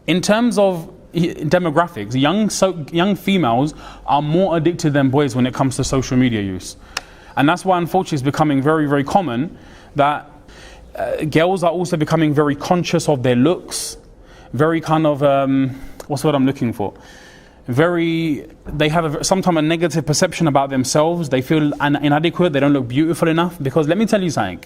in terms of demographics, young females are more addicted than boys when it comes to social media use. And that's why, unfortunately, it's becoming very, very common that girls are also becoming very conscious of their looks, very kind of, what's the word I'm looking for? They have sometimes a negative perception about themselves. They feel inadequate, they don't look beautiful enough. Because let me tell you something.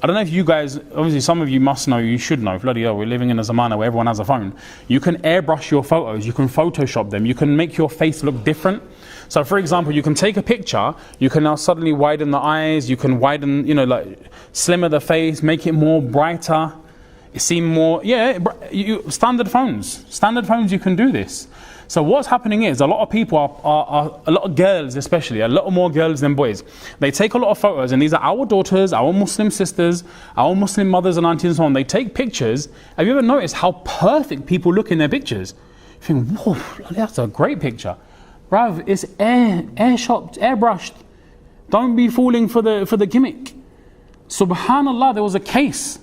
I don't know if you guys, obviously some of you must know, you should know, bloody hell, we're living in a zamana where everyone has a phone. You can airbrush your photos, you can Photoshop them, you can make your face look different. So for example, you can take a picture, you can now suddenly widen the eyes, you can widen, slimmer the face, make it more brighter, seem more, standard phones, you can do this. So what's happening is a lot of people are a lot of girls especially, a lot more girls than boys. They take a lot of photos, and these are our daughters, our Muslim sisters, our Muslim mothers and aunties and so on. They take pictures. Have you ever noticed how perfect people look in their pictures? You think, whoa, that's a great picture. Bruv, it's air-shopped, airbrushed. Don't be falling for the gimmick. Subhanallah, there was a case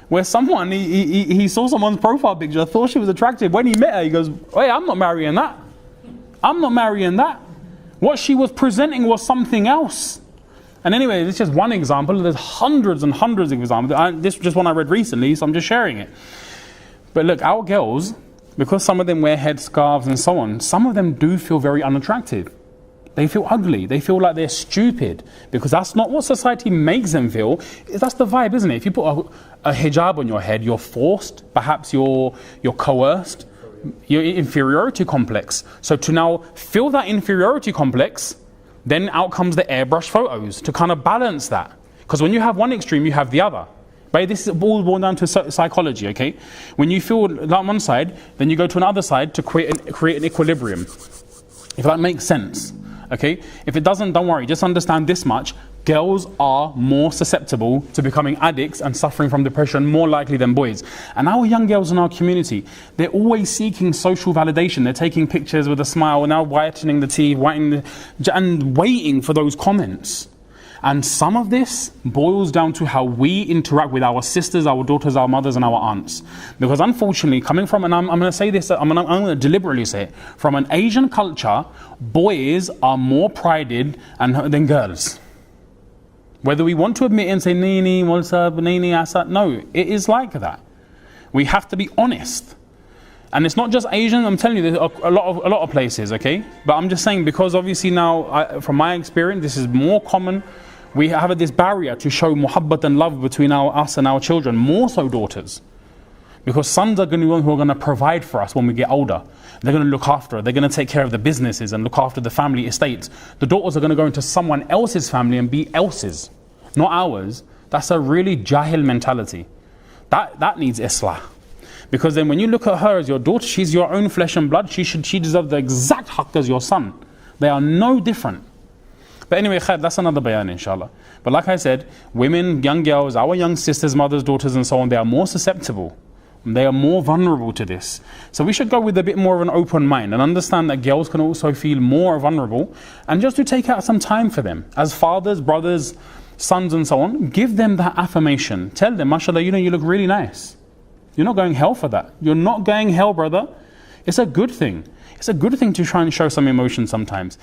where someone, he saw someone's profile picture, thought she was attractive. When he met her, he goes, hey, I'm not marrying that. I'm not marrying that. What she was presenting was something else. And anyway, this is just one example. There's hundreds and hundreds of examples. This is just one I read recently, so I'm just sharing it. But look, our girls, because some of them wear headscarves and so on, some of them do feel very unattractive. They feel ugly. They feel like they're stupid, because that's not what society makes them feel. That's the vibe, isn't it? If you put a hijab on your head, you're forced, perhaps you're coerced, your inferiority complex. So to now feel that inferiority complex, then out comes the airbrush photos to kind of balance that. Because when you have one extreme, you have the other. But this is all born down to psychology, okay? When you feel that on one side, then you go to another side to create an equilibrium. If that makes sense. Okay, if it doesn't, don't worry, just understand this much. Girls are more susceptible to becoming addicts and suffering from depression more likely than boys. And our young girls in our community, they're always seeking social validation. They're taking pictures with a smile, now whitening the teeth, and waiting for those comments. And some of this boils down to how we interact with our sisters, our daughters, our mothers and our aunts. Because unfortunately, coming from, and I'm going to say this, I'm going to deliberately say it, from an Asian culture, boys are more prided than girls. Whether we want to admit it and say, Nini, what's up, Nini, asa, no, it is like that. We have to be honest. And it's not just Asian, I'm telling you, there's a lot of places, okay? But I'm just saying, because obviously now, from my experience, this is more common. We have this barrier to show muhabbat and love between us and our children, more so daughters. Because sons are going to be the ones who are going to provide for us when we get older. They're going to look after us. They're going to take care of the businesses and look after the family estates. The daughters are going to go into someone else's family and be else's, not ours. That's a really jahil mentality. That needs islah. Because then when you look at her as your daughter, she's your own flesh and blood. She deserves the exact haqq as your son. They are no different. But anyway, khair, that's another bayan, inshallah. But like I said, women, young girls, our young sisters, mothers, daughters and so on, they are more susceptible. They are more vulnerable to this. So we should go with a bit more of an open mind and understand that girls can also feel more vulnerable, and just to take out some time for them. As fathers, brothers, sons and so on, give them that affirmation. Tell them, mashallah, you look really nice. You're not going hell for that. You're not going hell, brother. It's a good thing. It's a good thing to try and show some emotion sometimes.